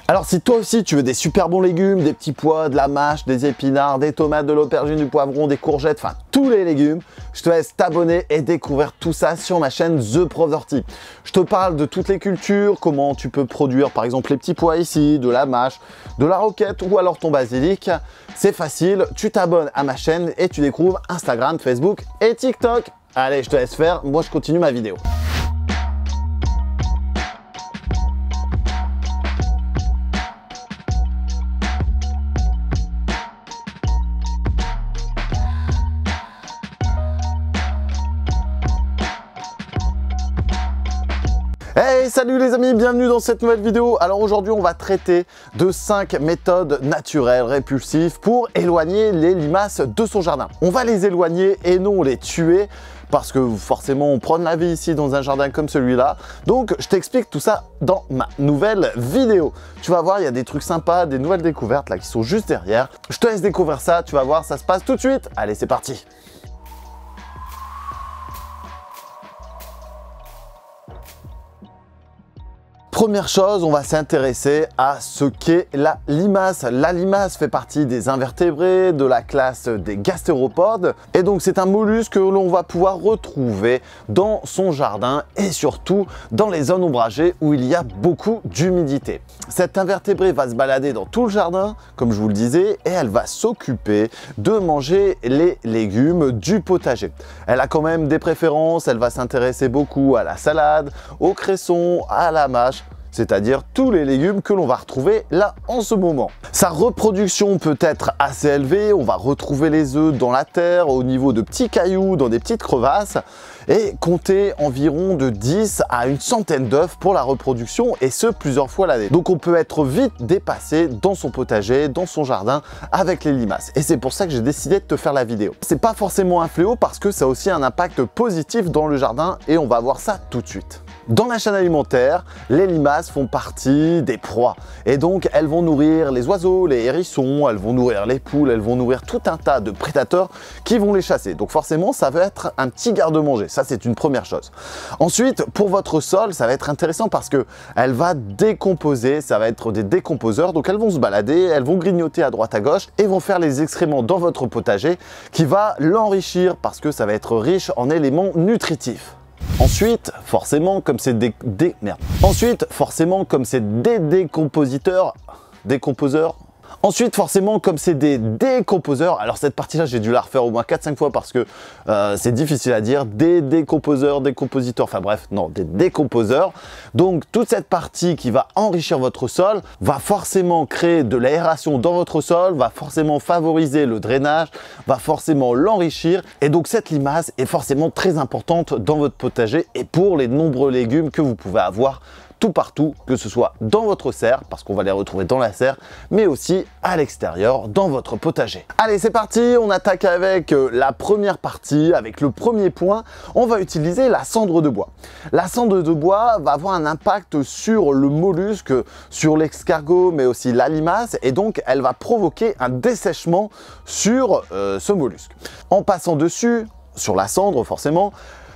Alors si toi aussi tu veux des super bons légumes, des petits pois, de la mâche, des épinards, des tomates, de l'aubergine, du poivron, des courgettes, enfin tous les légumes, je te laisse t'abonner et découvrir tout ça sur ma chaîne The Prof d'Ortie. Je te parle de toutes les cultures, comment tu peux produire par exemple les petits pois ici, de la mâche, de la roquette ou alors ton basilic. C'est facile, tu t'abonnes à ma chaîne et tu découvres Instagram, Facebook et TikTok. Allez, je te laisse faire, moi je continue ma vidéo. Hey, salut les amis, bienvenue dans cette nouvelle vidéo. Alors aujourd'hui on va traiter de 5 méthodes naturelles répulsives pour éloigner les limaces de son jardin. On va les éloigner et non les tuer parce que forcément on prône la vie ici dans un jardin comme celui-là. Donc je t'explique tout ça dans ma nouvelle vidéo. Tu vas voir, il y a des trucs sympas, des nouvelles découvertes là qui sont juste derrière. Je te laisse découvrir ça, tu vas voir, ça se passe tout de suite. Allez, c'est parti. Première chose, on va s'intéresser à ce qu'est la limace. La limace fait partie des invertébrés de la classe des gastéropodes et donc c'est un mollusque que l'on va pouvoir retrouver dans son jardin et surtout dans les zones ombragées où il y a beaucoup d'humidité. Cet invertébré va se balader dans tout le jardin, comme je vous le disais, et elle va s'occuper de manger les légumes du potager. Elle a quand même des préférences, elle va s'intéresser beaucoup à la salade, au cresson, à la mâche, c'est-à-dire tous les légumes que l'on va retrouver là en ce moment. Sa reproduction peut être assez élevée, on va retrouver les œufs dans la terre, au niveau de petits cailloux, dans des petites crevasses, et compter environ de 10 à une centaine d'œufs pour la reproduction, et ce plusieurs fois l'année. Donc on peut être vite dépassé dans son potager, dans son jardin avec les limaces. Et c'est pour ça que j'ai décidé de te faire la vidéo. C'est pas forcément un fléau parce que ça a aussi un impact positif dans le jardin et on va voir ça tout de suite. Dans la chaîne alimentaire, les limaces font partie des proies et donc elles vont nourrir les oiseaux, les hérissons, elles vont nourrir les poules, elles vont nourrir tout un tas de prédateurs qui vont les chasser. Donc forcément, ça va être un petit garde-manger. Ça, c'est une première chose. Ensuite, pour votre sol, ça va être intéressant parce que elle va décomposer, ça va être des décomposeurs. Donc elles vont se balader, elles vont grignoter à droite à gauche et vont faire les excréments dans votre potager qui va l'enrichir parce que ça va être riche en éléments nutritifs. Ensuite, forcément, comme c'est des décomposeurs, alors cette partie-là, j'ai dû la refaire au moins 4-5 fois parce que c'est difficile à dire, des décomposeurs, enfin bref, non, des décomposeurs. Donc toute cette partie qui va enrichir votre sol va forcément créer de l'aération dans votre sol, va forcément favoriser le drainage, va forcément l'enrichir. Et donc cette limace est forcément très importante dans votre potager et pour les nombreux légumes que vous pouvez avoir tout partout, que ce soit dans votre serre, parce qu'on va les retrouver dans la serre, mais aussi à l'extérieur, dans votre potager. Allez, c'est parti, on attaque avec la première partie, avec le premier point. On va utiliser la cendre de bois. La cendre de bois va avoir un impact sur le mollusque, sur l'escargot, mais aussi la limace, et donc elle va provoquer un dessèchement sur ce mollusque. En passant dessus, sur la cendre forcément,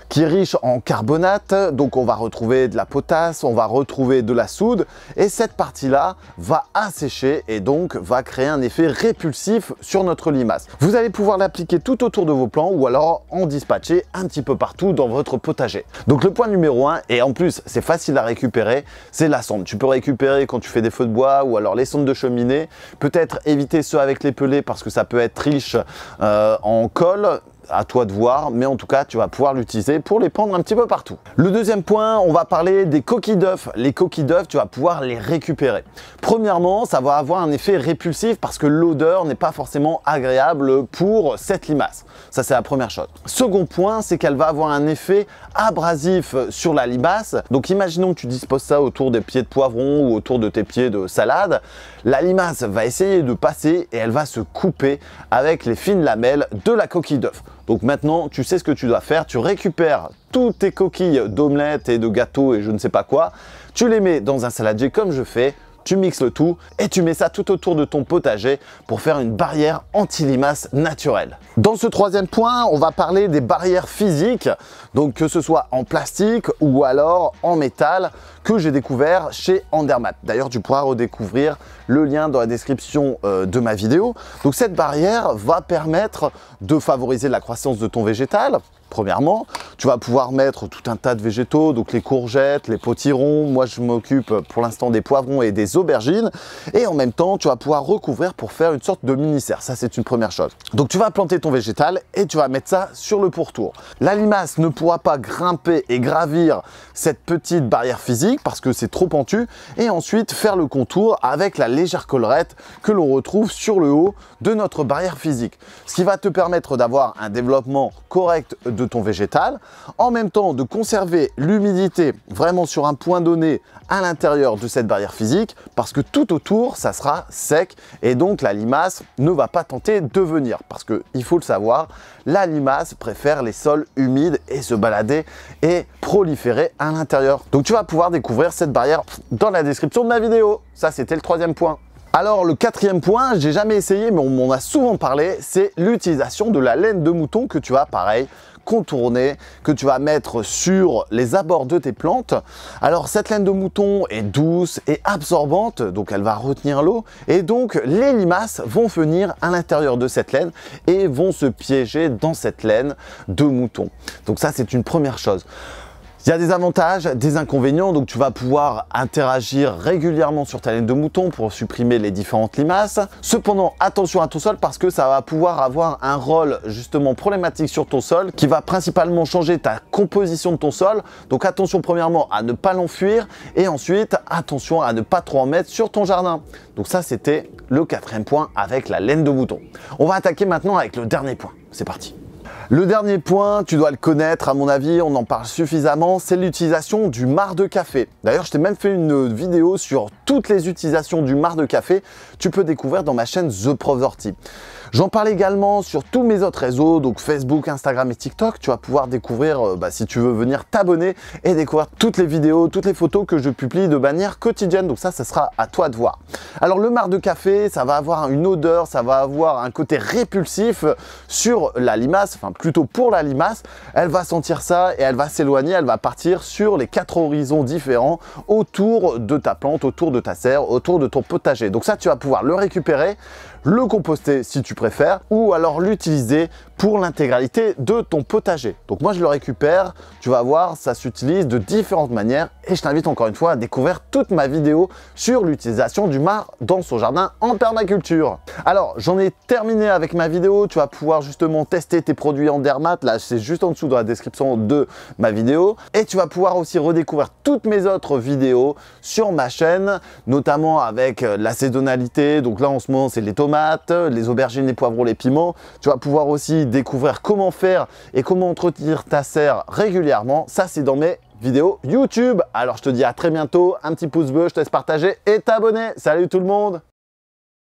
qui est riche en carbonate, donc on va retrouver de la potasse, on va retrouver de la soude, et cette partie-là va assécher et donc va créer un effet répulsif sur notre limace. Vous allez pouvoir l'appliquer tout autour de vos plants ou alors en dispatcher un petit peu partout dans votre potager. Donc le point numéro 1, et en plus c'est facile à récupérer, c'est la cendre. Tu peux récupérer quand tu fais des feux de bois ou alors les cendres de cheminée, peut-être éviter ceux avec les pellets parce que ça peut être riche en colle. À toi de voir, mais en tout cas, tu vas pouvoir l'utiliser pour les pendre un petit peu partout. Le deuxième point, on va parler des coquilles d'œufs. Les coquilles d'œufs, tu vas pouvoir les récupérer. Premièrement, ça va avoir un effet répulsif parce que l'odeur n'est pas forcément agréable pour cette limace. Ça, c'est la première chose. Second point, c'est qu'elle va avoir un effet abrasif sur la limace. Donc, imaginons que tu disposes ça autour des pieds de poivron ou autour de tes pieds de salade. La limace va essayer de passer et elle va se couper avec les fines lamelles de la coquille d'œuf. Donc maintenant, tu sais ce que tu dois faire. Tu récupères toutes tes coquilles d'omelette et de gâteaux et je ne sais pas quoi. Tu les mets dans un saladier comme je fais. Tu mixes le tout et tu mets ça tout autour de ton potager pour faire une barrière anti-limaces naturelle. Dans ce troisième point, on va parler des barrières physiques, donc que ce soit en plastique ou alors en métal, que j'ai découvert chez Andermatt. D'ailleurs, tu pourras redécouvrir le lien dans la description de ma vidéo. Donc cette barrière va permettre de favoriser la croissance de ton végétal. Premièrement, tu vas pouvoir mettre tout un tas de végétaux, donc les courgettes, les potirons. Moi, je m'occupe pour l'instant des poivrons et des aubergines. Et en même temps, tu vas pouvoir recouvrir pour faire une sorte de mini-serre. Ça, c'est une première chose. Donc, tu vas planter ton végétal et tu vas mettre ça sur le pourtour. La limace ne pourra pas grimper et gravir cette petite barrière physique parce que c'est trop pentu. Et ensuite, faire le contour avec la légère collerette que l'on retrouve sur le haut de notre barrière physique. Ce qui va te permettre d'avoir un développement correct de ton végétal, en même temps de conserver l'humidité vraiment sur un point donné à l'intérieur de cette barrière physique, parce que tout autour ça sera sec et donc la limace ne va pas tenter de venir, parce que il faut le savoir, la limace préfère les sols humides et se balader et proliférer à l'intérieur. Donc tu vas pouvoir découvrir cette barrière dans la description de ma vidéo. Ça, c'était le troisième point. Alors le quatrième point, j'ai jamais essayé mais on m'en a souvent parlé, c'est l'utilisation de la laine de mouton que tu vas pareil contourner, que tu vas mettre sur les abords de tes plantes. Alors cette laine de mouton est douce et absorbante, donc elle va retenir l'eau et donc les limaces vont venir à l'intérieur de cette laine et vont se piéger dans cette laine de mouton. Donc ça, c'est une première chose. Il y a des avantages, des inconvénients, donc tu vas pouvoir interagir régulièrement sur ta laine de mouton pour supprimer les différentes limaces. Cependant, attention à ton sol parce que ça va pouvoir avoir un rôle justement problématique sur ton sol qui va principalement changer ta composition de ton sol. Donc attention premièrement à ne pas l'enfuir et ensuite attention à ne pas trop en mettre sur ton jardin. Donc ça, c'était le quatrième point avec la laine de mouton. On va attaquer maintenant avec le dernier point. C'est parti. Le dernier point, tu dois le connaître à mon avis, on en parle suffisamment, c'est l'utilisation du marc de café. D'ailleurs, je t'ai même fait une vidéo sur toutes les utilisations du marc de café. Tu peux découvrir dans ma chaîne The Prof d'Ortie. J'en parle également sur tous mes autres réseaux, donc Facebook, Instagram et TikTok. Tu vas pouvoir découvrir, si tu veux venir t'abonner et découvrir toutes les vidéos, toutes les photos que je publie de manière quotidienne. Donc ça sera à toi de voir. Alors le marc de café, ça va avoir une odeur, ça va avoir un côté répulsif sur la limace, enfin plutôt pour la limace. Elle va sentir ça et elle va s'éloigner, elle va partir sur les 4 horizons différents autour de ta plante, autour de ta serre, autour de ton potager. Donc ça, tu vas pouvoir le récupérer, le composter si tu préfères, ou alors l'utiliser pour l'intégralité de ton potager. Donc moi je le récupère, tu vas voir, ça s'utilise de différentes manières et je t'invite encore une fois à découvrir toute ma vidéo sur l'utilisation du marc dans son jardin en permaculture. Alors j'en ai terminé avec ma vidéo, tu vas pouvoir justement tester tes produits Andermatt, là c'est juste en dessous dans la description de ma vidéo et tu vas pouvoir aussi redécouvrir toutes mes autres vidéos sur ma chaîne, notamment avec la saisonnalité. Donc là en ce moment c'est les tomates, les aubergines, les poivrons, les piments. Tu vas pouvoir aussi découvrir comment faire et comment entretenir ta serre régulièrement. Ça, c'est dans mes vidéos YouTube. Alors, je te dis à très bientôt. Un petit pouce bleu, je te laisse partager et t'abonner. Salut tout le monde!